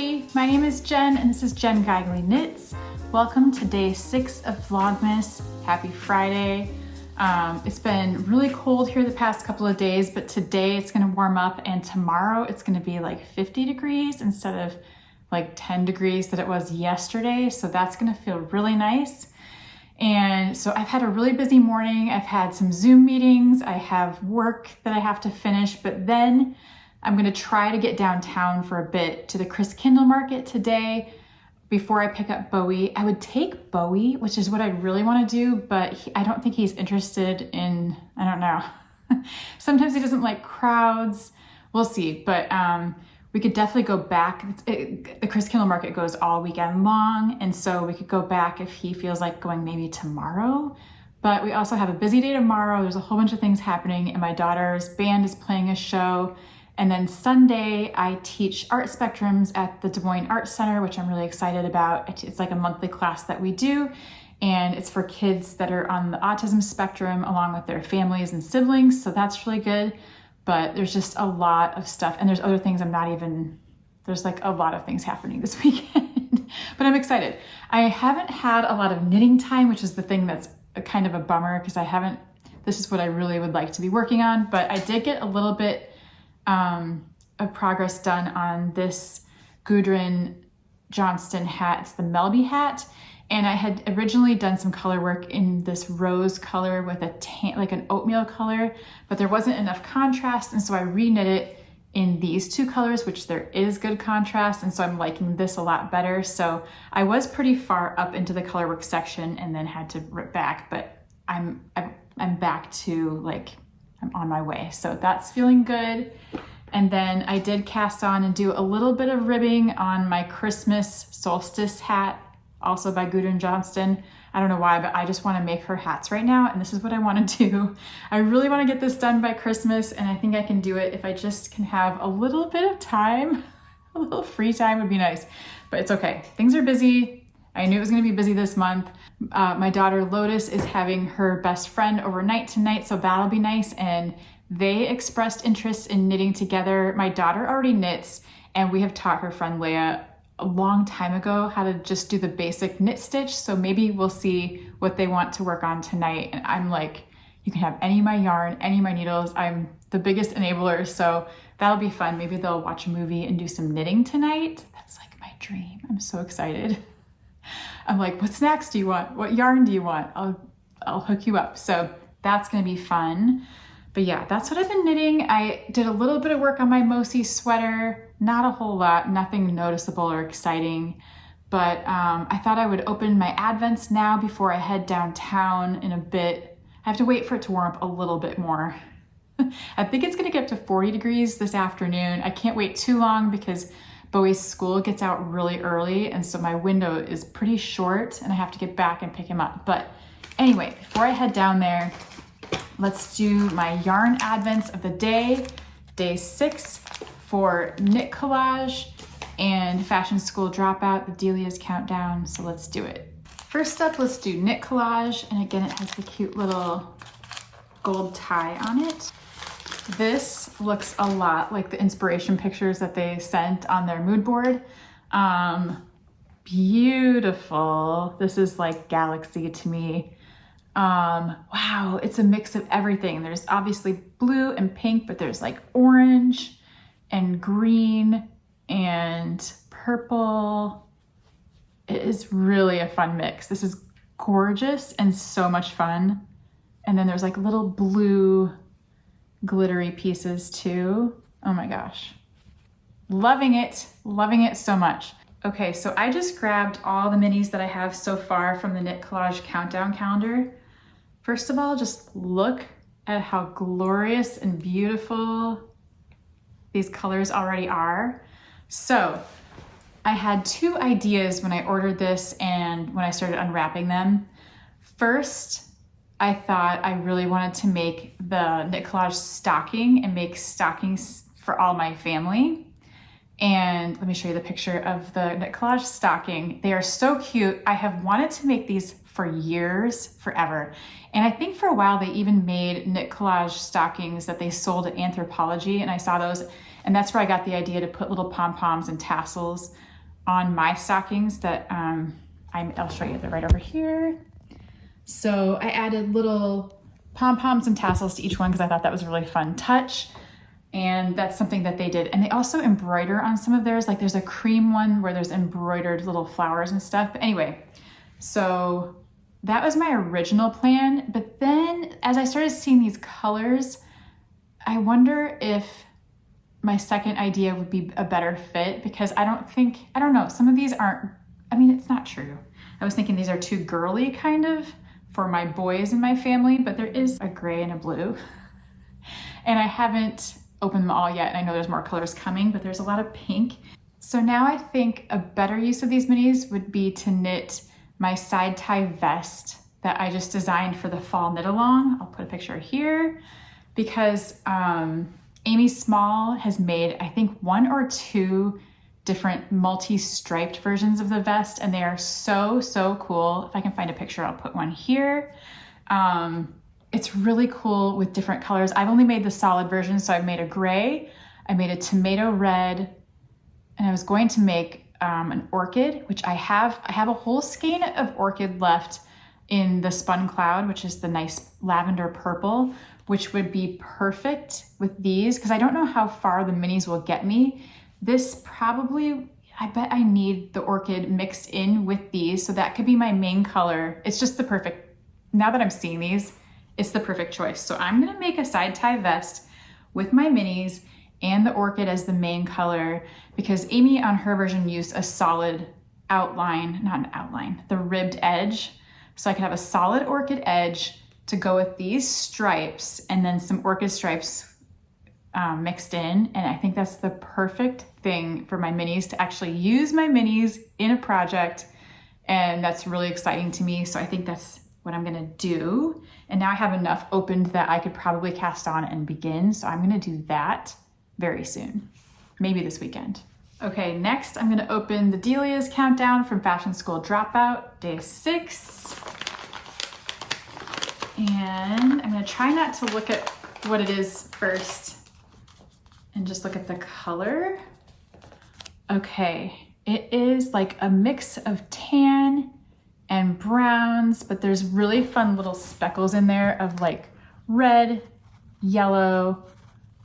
everybody, my name is Jen and this is Jen Geigley Knits. Welcome to day 6 of Vlogmas. Happy Friday. It's been really cold here the past couple of days, but today it's gonna warm up and tomorrow it's gonna be like 50 degrees instead of like 10 degrees that it was yesterday. So that's gonna feel really nice. And so I've had a really busy morning. I've had some Zoom meetings. I have work that I have to finish, but then I'm gonna try to get downtown for a bit to the Christkindlmarket today before I pick up Bowie. I would take Bowie, which is what I really wanna do, but I don't think he's interested in, I don't know. Sometimes he doesn't like crowds. We'll see, but we could definitely go back. The Christkindlmarket goes all weekend long, and so we could go back if he feels like going maybe tomorrow. But we also have a busy day tomorrow. There's a whole bunch of things happening, and my daughter's band is playing a show. And then Sunday, I teach art spectrums at the Des Moines Art Center, which I'm really excited about. It's like a monthly class that we do, and it's for kids that are on the autism spectrum along with their families and siblings, so that's really good. But there's just a lot of stuff, and there's other things there's like a lot of things happening this weekend, but I'm excited. I haven't had a lot of knitting time, which is the thing that's kind of a bummer because this is what I really would like to be working on, but I did get a little bit of progress done on this Gudrun Johnston hat. It's the Melby hat. And I had originally done some color work in this rose color with like an oatmeal color, but there wasn't enough contrast. And so I reknit it in these two colors, which there is good contrast. And so I'm liking this a lot better. So I was pretty far up into the color work section and then had to rip back, but I'm back to I'm on my way. So that's feeling good. And then I did cast on and do a little bit of ribbing on my Christmas Solstice hat, also by Gudrun Johnston. I don't know why, but I just want to make her hats right now, and this is what I want to do. I really want to get this done by Christmas, and I think I can do it if I just can have a little bit of time. A little free time would be nice, but it's okay. Things are busy. I knew it was going to be busy this month. My daughter Lotus is having her best friend overnight tonight, so that'll be nice, and they expressed interest in knitting together. My daughter already knits, and we have taught her friend Leia a long time ago how to just do the basic knit stitch, so maybe we'll see what they want to work on tonight. And I'm like, you can have any of my yarn, any of my needles. I'm the biggest enabler, so that'll be fun. Maybe they'll watch a movie and do some knitting tonight. That's like my dream. I'm so excited. I'm like, what snacks do you want? What yarn do you want? I'll hook you up. So that's gonna be fun. But yeah, that's what I've been knitting. I did a little bit of work on my Mosi sweater, not a whole lot, nothing noticeable or exciting. But I thought I would open my advents now before I head downtown in a bit. I have to wait for it to warm up a little bit more. I think it's gonna get up to 40 degrees this afternoon. I can't wait too long because Bowie's school gets out really early, and so my window is pretty short and I have to get back and pick him up. But anyway, before I head down there, let's do my yarn advents of the day 6 for Knit Collage and Fashion School Dropout, the Delia's Countdown. So let's do it. First up, let's do Knit Collage, and again, it has the cute little gold tie on it. This looks a lot like the inspiration pictures that they sent on their mood board. Beautiful. This is like galaxy to me. Wow, it's a mix of everything. There's obviously blue and pink, but there's like orange and green and purple. It is really a fun mix. This is gorgeous and so much fun. And then there's like little blue glittery pieces too. Oh my gosh. Loving it so much. Okay, so I just grabbed all the minis that I have so far from the Knit Collage Countdown calendar. First of all, just look at how glorious and beautiful these colors already are. So I had 2 ideas when I ordered this and when I started unwrapping them. First, I thought I really wanted to make the Knit Collage stocking and make stockings for all my family. And let me show you the picture of the Knit Collage stocking. They are so cute. I have wanted to make these for years, forever. And I think for a while they even made Knit Collage stockings that they sold at Anthropologie, and I saw those, and that's where I got the idea to put little pom-poms and tassels on my stockings that I'll show you. They're right over here. So I added little pom-poms and tassels to each one because I thought that was a really fun touch. And that's something that they did. And they also embroider on some of theirs. Like there's a cream one where there's embroidered little flowers and stuff. But anyway, so that was my original plan. But then as I started seeing these colors, I wonder if my second idea would be a better fit, because I don't know, some of these aren't, I mean, it's not true. I was thinking these are too girly kind of for my boys in my family, but there is a gray and a blue. And I haven't opened them all yet. And I know there's more colors coming, but there's a lot of pink. So now I think a better use of these minis would be to knit my side tie vest that I just designed for the fall knit along. I'll put a picture here because Amy Small has made, I think, 1 or 2 different multi-striped versions of the vest, and they are so, so cool. If I can find a picture, I'll put one here. It's really cool with different colors. I've only made the solid version, so I've made a gray, I made a tomato red, and I was going to make an orchid, which I have a whole skein of orchid left in the Spun Cloud, which is the nice lavender purple, which would be perfect with these, because I don't know how far the minis will get me. This probably, I bet I need the orchid mixed in with these, so that could be my main color. It's just the perfect, now that I'm seeing these, it's the perfect choice. So I'm gonna make a side tie vest with my minis and the orchid as the main color, because Amy on her version used a solid outline, not an outline, the ribbed edge. So I could have a solid orchid edge to go with these stripes and then some orchid stripes mixed in. And I think that's the perfect thing for my minis, to actually use my minis in a project. And that's really exciting to me. So I think that's what I'm gonna do. And now I have enough opened that I could probably cast on and begin. So I'm gonna do that very soon, maybe this weekend. Okay, next I'm gonna open the Delia's Countdown from Fashion School Dropout, day 6. And I'm gonna try not to look at what it is first and just look at the color. Okay, it is like a mix of tan and browns, but there's really fun little speckles in there of like red, yellow,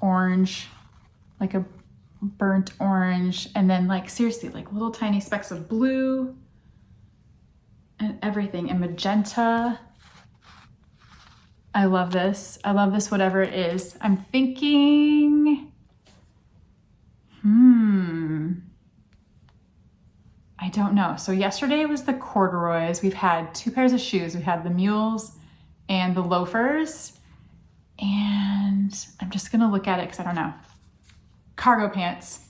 orange, like a burnt orange, and then like seriously, like little tiny specks of blue and everything, and magenta. I love this. I love this, whatever it is. I'm thinking, I don't know. So yesterday was the corduroys. We've had 2 pairs of shoes. We had the mules and the loafers. And I'm just gonna look at it because I don't know. Cargo pants.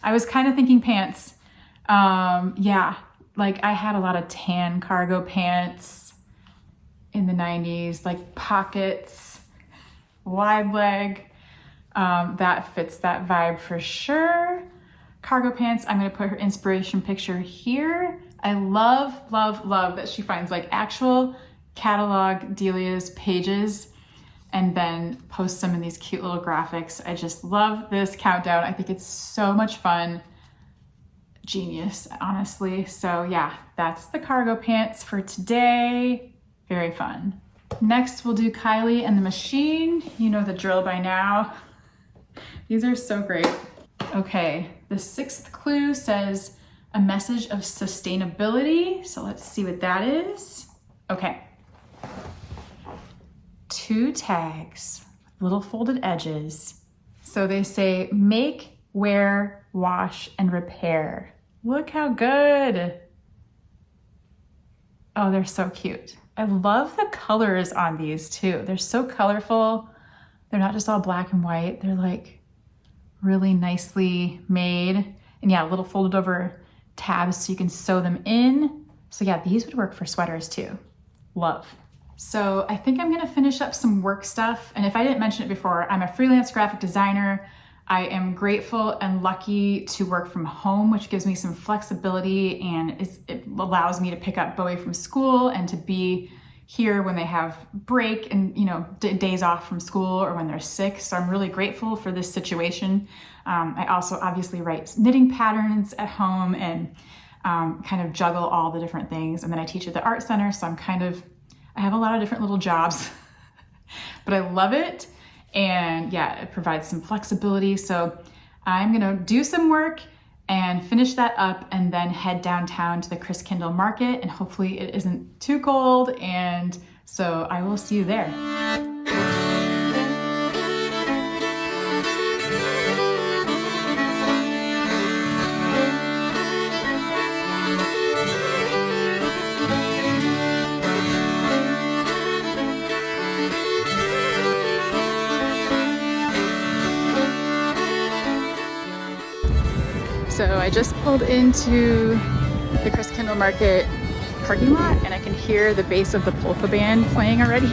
I was kind of thinking pants. Yeah, like I had a lot of tan cargo pants in the 90s, like pockets, wide leg. That fits that vibe for sure. Cargo pants, I'm gonna put her inspiration picture here. I love, love, love that she finds like actual catalog Delia's pages and then posts them in these cute little graphics. I just love this countdown. I think it's so much fun. Genius, honestly. So yeah, that's the cargo pants for today. Very fun. Next, we'll do Kylie and the Machine. You know the drill by now. These are so great. Okay, the 6th clue says a message of sustainability. So let's see what that is. Okay. 2 tags, little folded edges. So they say make, wear, wash, and repair. Look how good. Oh, they're so cute. I love the colors on these too. They're so colorful. They're not just all black and white. They're like really nicely made. And yeah, little folded over tabs so you can sew them in. So yeah, these would work for sweaters too. Love. So I think I'm gonna finish up some work stuff. And if I didn't mention it before, I'm a freelance graphic designer. I am grateful and lucky to work from home, which gives me some flexibility and it allows me to pick up Bowie from school and to be here when they have break and, you know, days off from school or when they're sick. So I'm really grateful for this situation. I also obviously write knitting patterns at home and kind of juggle all the different things. And then I teach at the art center. So I have a lot of different little jobs, but I love it. And yeah, it provides some flexibility. So I'm gonna do some work and finish that up and then head downtown to the Christkindlmarket, and hopefully it isn't too cold. And so I will see you there. So I just pulled into the Christkindlmarket parking lot and I can hear the bass of the polka band playing already.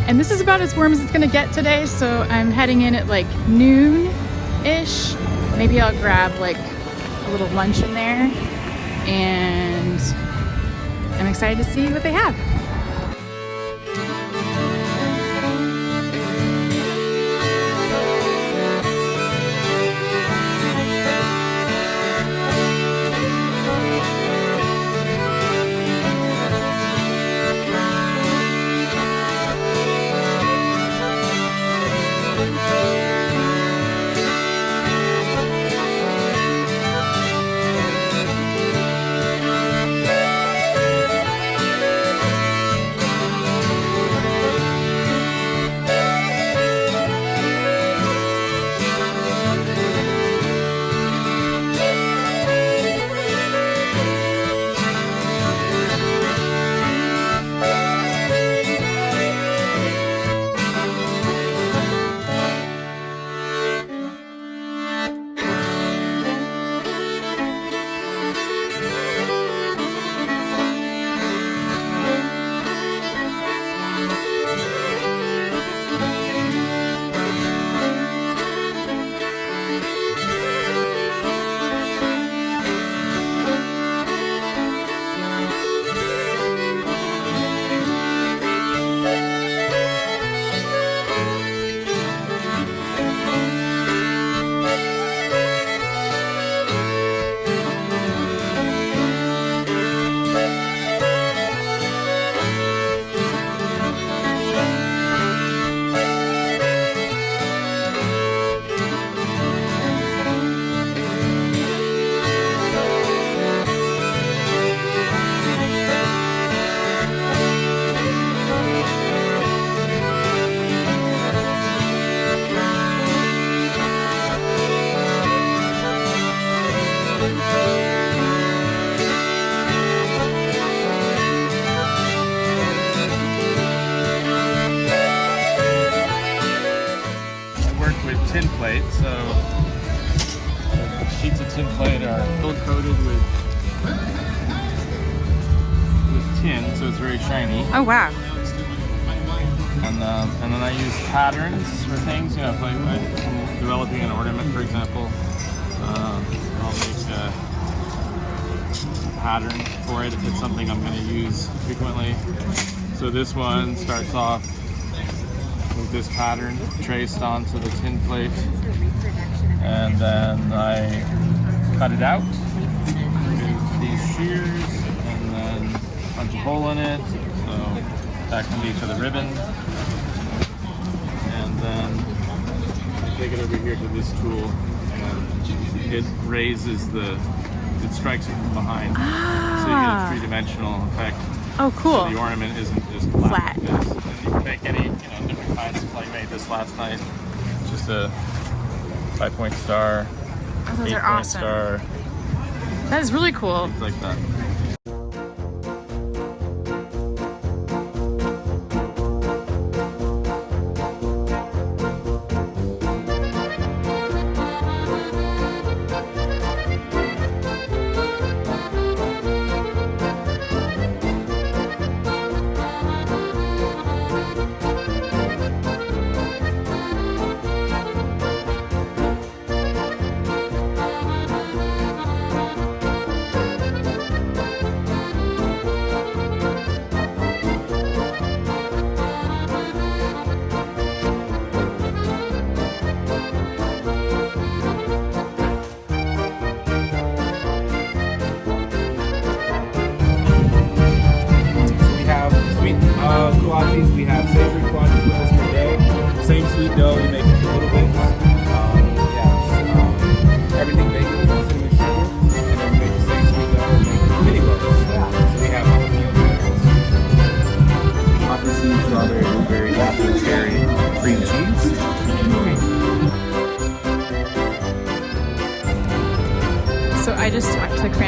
And this is about as warm as it's gonna get today, so I'm heading in at like noon-ish. Maybe I'll grab like a little lunch in there, and I'm excited to see what they have. Tin plate, so the sheets of tin plate are gold coated with tin, so it's very shiny. Oh wow! And then I use patterns for things. You know, if I'm developing an ornament, for example, I'll make a pattern for it if it's something I'm going to use frequently. So this one starts off with this pattern traced onto the tin plate, and then I cut it out with these shears and then punch a hole in it, so that can be for the ribbon. And then I take it over here to this tool, and it raises it strikes it from behind, so you get a three-dimensional effect. Oh, cool. So the ornament isn't just flat. And you can make any, different kinds. Like I made this last night. Just a 5-point star, Oh, those 8-point are awesome. star. That is really cool. Things like that.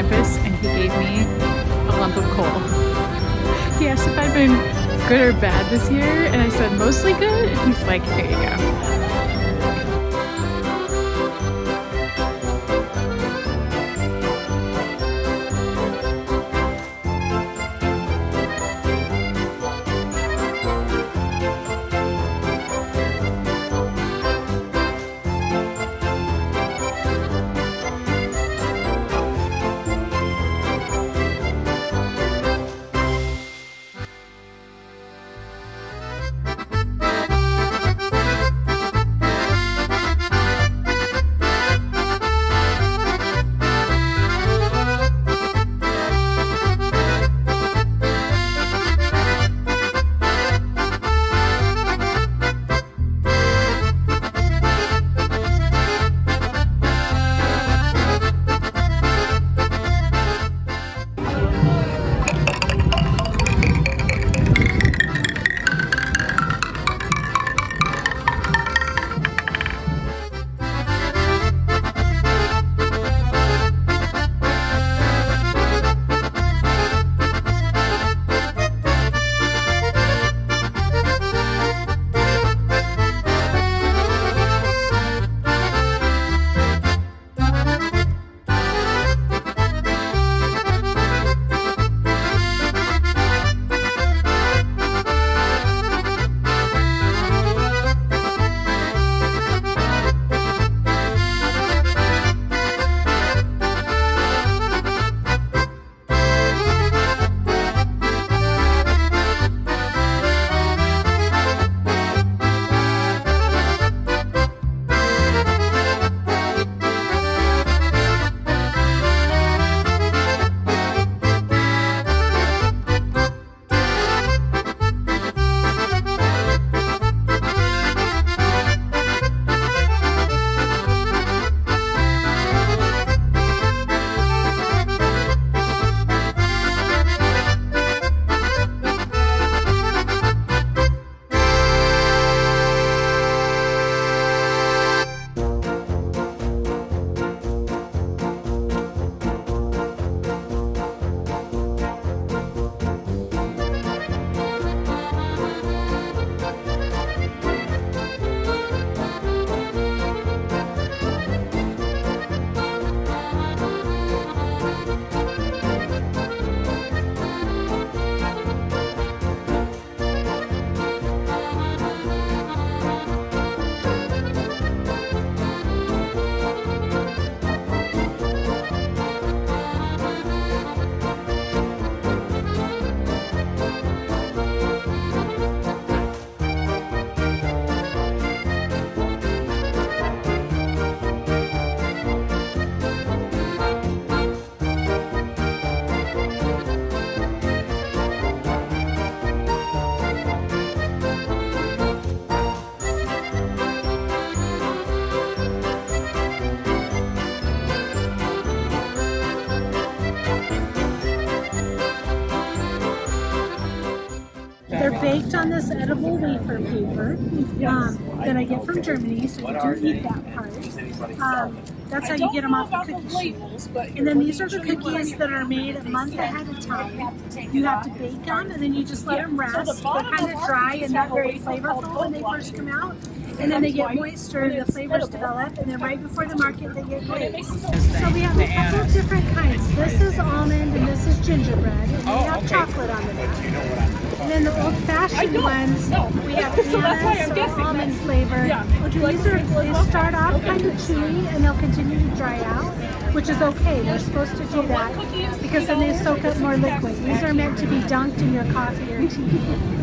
campus and he gave me a lump of coal. He asked if I'd been good or bad this year, and I said mostly good, and he's like, here you go. They're baked on this edible wafer paper that I get from Germany, so you do eat that part. That's how you get them off the cookie sheet. And then these are the cookies that are made a month ahead of time. You have to bake them, and then you just let them rest. They're kind of dry and not very flavorful when they first come out. And then they get moister, the flavors develop, and then right before the market they get baked. So we have a couple of different kinds. This is almond and this is gingerbread. And they have chocolate on the back. And then the old-fashioned ones, we have anise or almond flavor. They start off kind of chewy and they'll continue to dry out, which is okay. We're supposed to do that because then they soak up more liquid. These are meant to be dunked in your coffee or tea.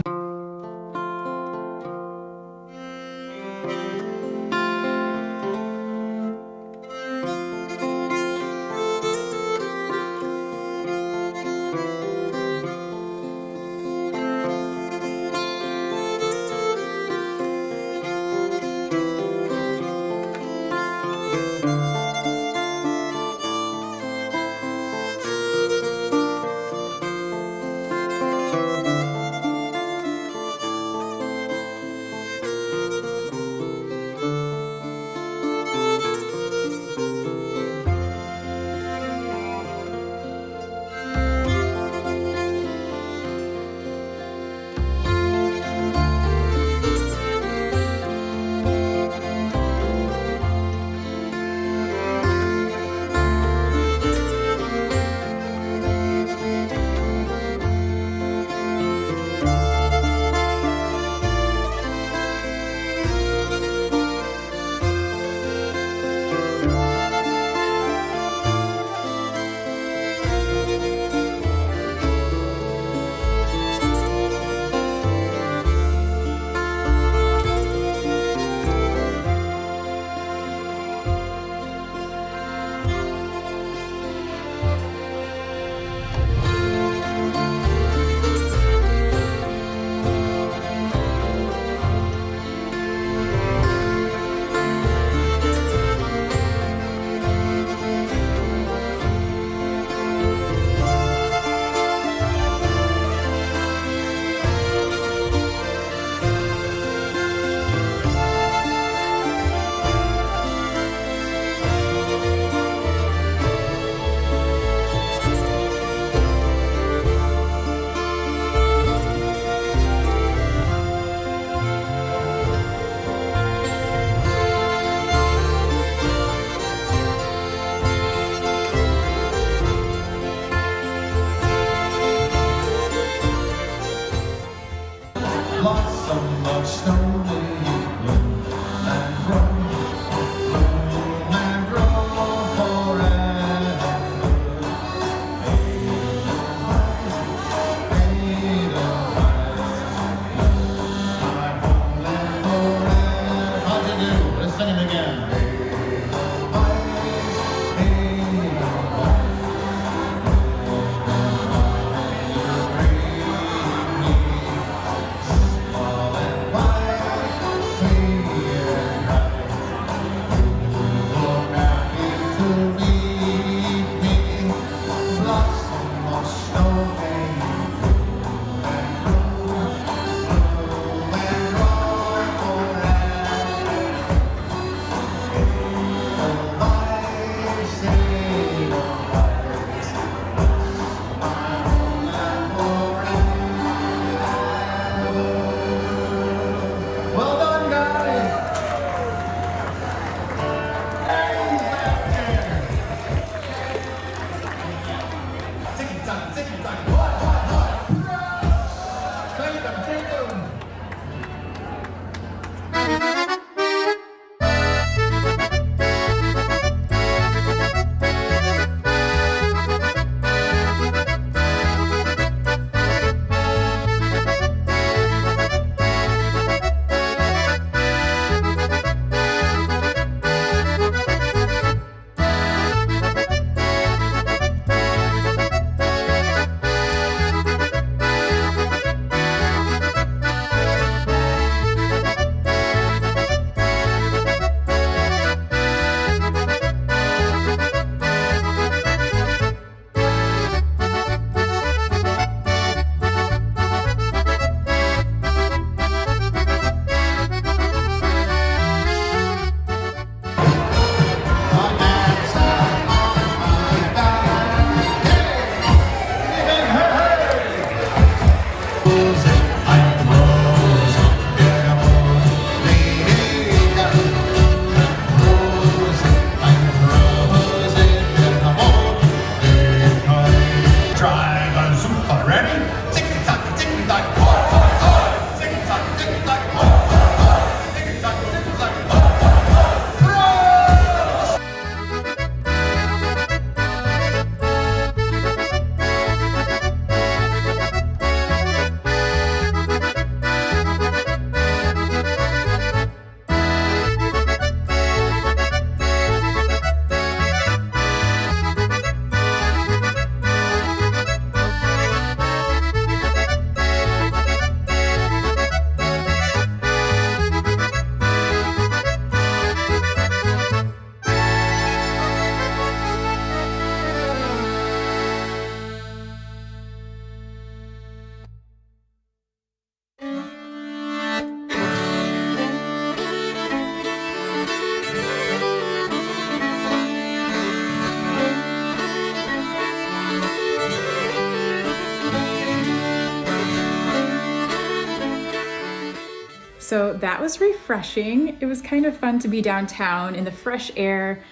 So that was refreshing. It was kind of fun to be downtown in the fresh air,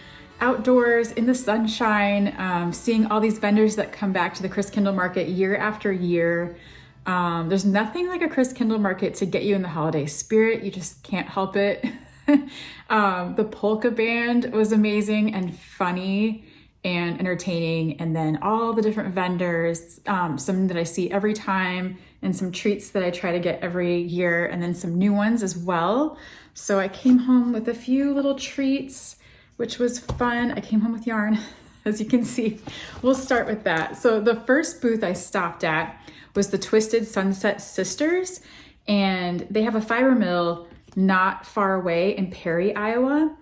outdoors in the sunshine, seeing all these vendors that come back to the Christkindlmarket year after year. There's nothing like a Christkindlmarket to get you in the holiday spirit. You just can't help it. The polka band was amazing and funny and entertaining. And then all the different vendors, some that I see every time, and some treats that I try to get every year, and then some new ones as well. So I came home with a few little treats, which was fun. I came home with yarn, as you can see. We'll start with that. So the first booth I stopped at was the Twisted Sunset Sisters, and they have a fiber mill not far away in Perry, Iowa.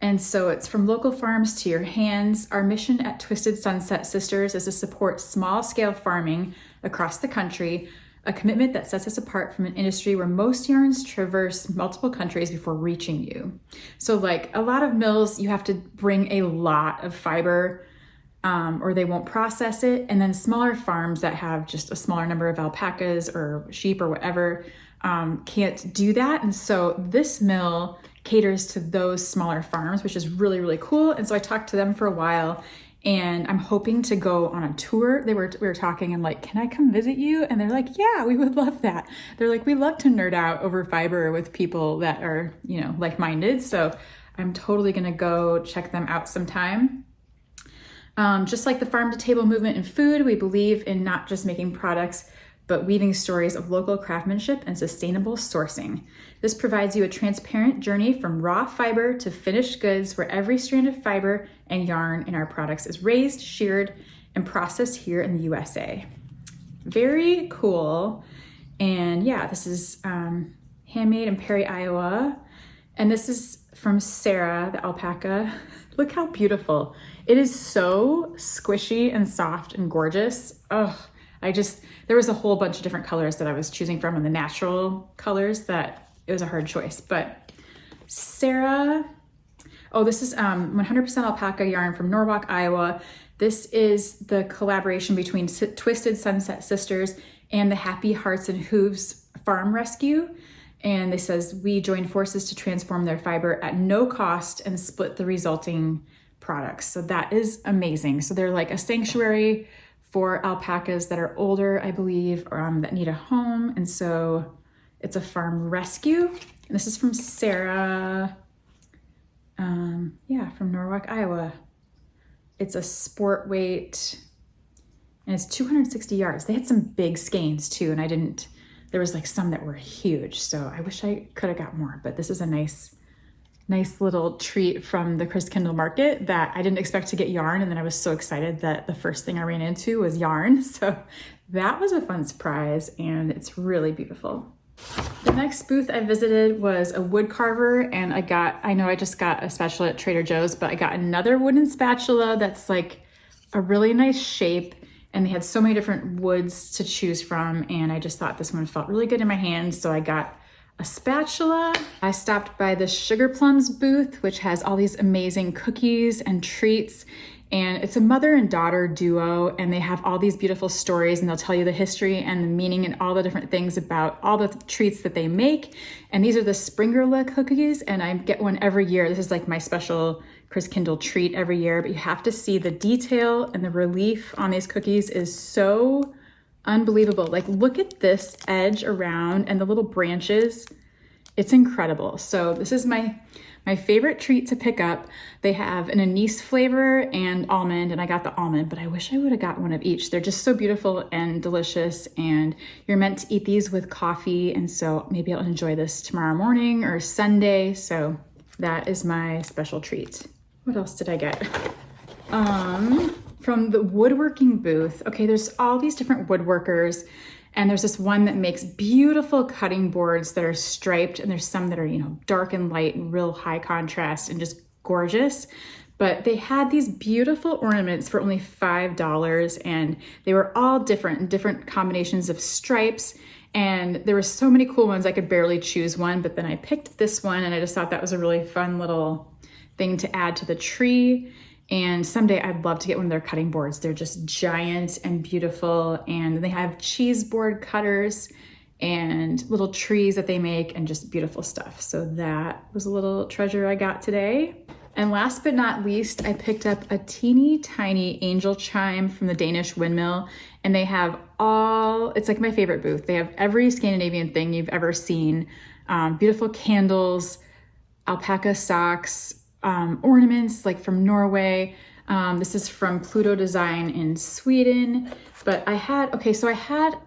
And so it's from local farms to your hands. Our mission at Twisted Sunset Sisters is to support small-scale farming across the country, a commitment that sets us apart from an industry where most yarns traverse multiple countries before reaching you. So like a lot of mills, you have to bring a lot of fiber or they won't process it. And then smaller farms that have just a smaller number of alpacas or sheep or whatever can't do that. And so this mill caters to those smaller farms, which is really, really cool. And so I talked to them for a while, and I'm hoping to go on a tour. We were talking and like, can I come visit you? And they're like, yeah, we would love that. They're like, we love to nerd out over fiber with people that are, you know, like-minded. So I'm totally gonna go check them out sometime. Just like the farm to table movement in food, we believe in not just making products, but weaving stories of local craftsmanship and sustainable sourcing. This provides you a transparent journey from raw fiber to finished goods, where every strand of fiber and yarn in our products is raised, sheared, and processed here in the USA. Very cool. And yeah, this is handmade in Perry, Iowa. And this is from Sarah, the alpaca. Look how beautiful. It is so squishy and soft and gorgeous. Oh, there was a whole bunch of different colors that I was choosing from, and the natural colors that it was a hard choice. But Sarah, oh, this is 100% alpaca yarn from Norwalk, Iowa. This is the collaboration between Twisted Sunset Sisters and the Happy Hearts and Hooves Farm Rescue. And it says, we joined forces to transform their fiber at no cost and split the resulting products. So that is amazing. So they're like a sanctuary for alpacas that are older, I believe, that need a home. And so it's a farm rescue. And this is from Sarah, yeah, from Norwalk, Iowa. It's a sport weight and it's 260 yards. They had some big skeins too, and there was like some that were huge. So I wish I could have got more, but this is a nice little treat from the Christkindlmarket that I didn't expect to get yarn. And then I was so excited that the first thing I ran into was yarn. So that was a fun surprise, and it's really beautiful. The next booth I visited was a wood carver, and I know I just got a spatula at Trader Joe's, but I got another wooden spatula that's like a really nice shape, and they had so many different woods to choose from, and I just thought this one felt really good in my hand, so I got a spatula. I stopped by the Sugarplums booth, which has all these amazing cookies and treats. And it's a mother and daughter duo, and they have all these beautiful stories, and they'll tell you the history and the meaning and all the different things about all the treats that they make. And these are the Springerla cookies, and I get one every year. This is like my special Christkindl treat every year, but you have to see the detail and the relief on these cookies is so unbelievable. Like, look at this edge around and the little branches. It's incredible. So this is my favorite treat to pick up. They have an anise flavor and almond, and I got the almond, but I wish I would have got one of each. They're just so beautiful and delicious, and you're meant to eat these with coffee, and so maybe I'll enjoy this tomorrow morning or Sunday. So that is my special treat. What else did I get? From the woodworking booth, okay, there's all these different woodworkers, and there's this one that makes beautiful cutting boards that are striped, and there's some that are, dark and light and real high contrast and just gorgeous. But they had these beautiful ornaments for only $5, and they were all different combinations of stripes, and there were so many cool ones I could barely choose one, but then I picked this one, and I just thought that was a really fun little thing to add to the tree. And someday I'd love to get one of their cutting boards. They're just giant and beautiful. And they have cheese board cutters and little trees that they make and just beautiful stuff. So that was a little treasure I got today. And last but not least, I picked up a teeny tiny angel chime from the Danish Windmill. And they have it's like my favorite booth. They have every Scandinavian thing you've ever seen. Beautiful candles, alpaca socks, ornaments like from Norway. This is from Pluto Design in Sweden. But I had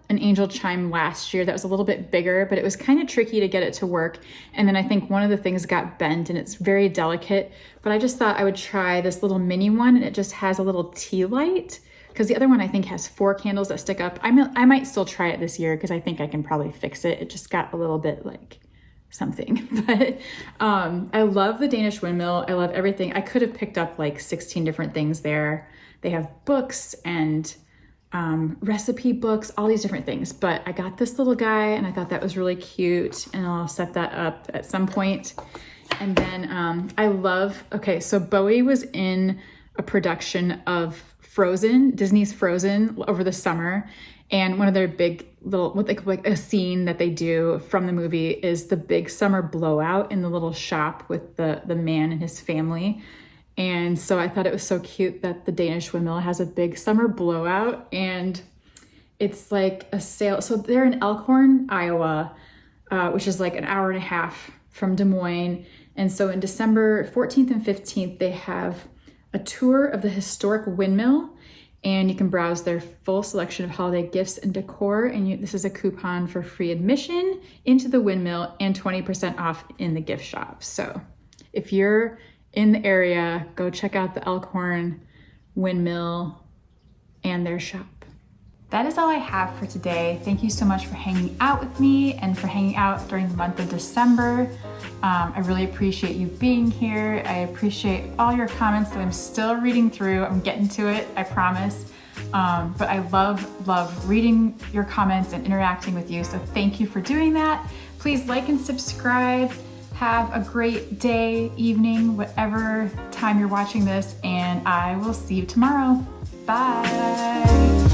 an angel chime last year that was a little bit bigger, but it was kind of tricky to get it to work. And then I think one of the things got bent, and it's very delicate, but I just thought I would try this little mini one, and it just has a little tea light, because the other one I think has 4 candles that stick up. I might still try it this year because I think I can probably fix it. It just got a little bit like something, but I love the Danish Windmill. I love everything. I could have picked up like 16 different things there. They have books and recipe books, all these different things, but I got this little guy, and I thought that was really cute, and I'll set that up at some point. And then so Bowie was in a production of Disney's Frozen over the summer. And one of their big little, what they call like a scene that they do from the movie is the big summer blowout in the little shop with the man and his family. And so I thought it was so cute that the Danish Windmill has a big summer blowout, and it's like a sale. So they're in Elkhorn, Iowa, which is like an hour and a half from Des Moines. And so in December 14th and 15th, they have a tour of the historic windmill, and you can browse their full selection of holiday gifts and decor. And this is a coupon for free admission into the windmill and 20% off in the gift shop. So if you're in the area, go check out the Elkhorn Windmill and their shop. That is all I have for today. Thank you so much for hanging out with me and for hanging out during the month of December. I really appreciate you being here. I appreciate all your comments that I'm still reading through. I'm getting to it, I promise. But I love reading your comments and interacting with you. So thank you for doing that. Please like and subscribe. Have a great day, evening, whatever time you're watching this, and I will see you tomorrow. Bye.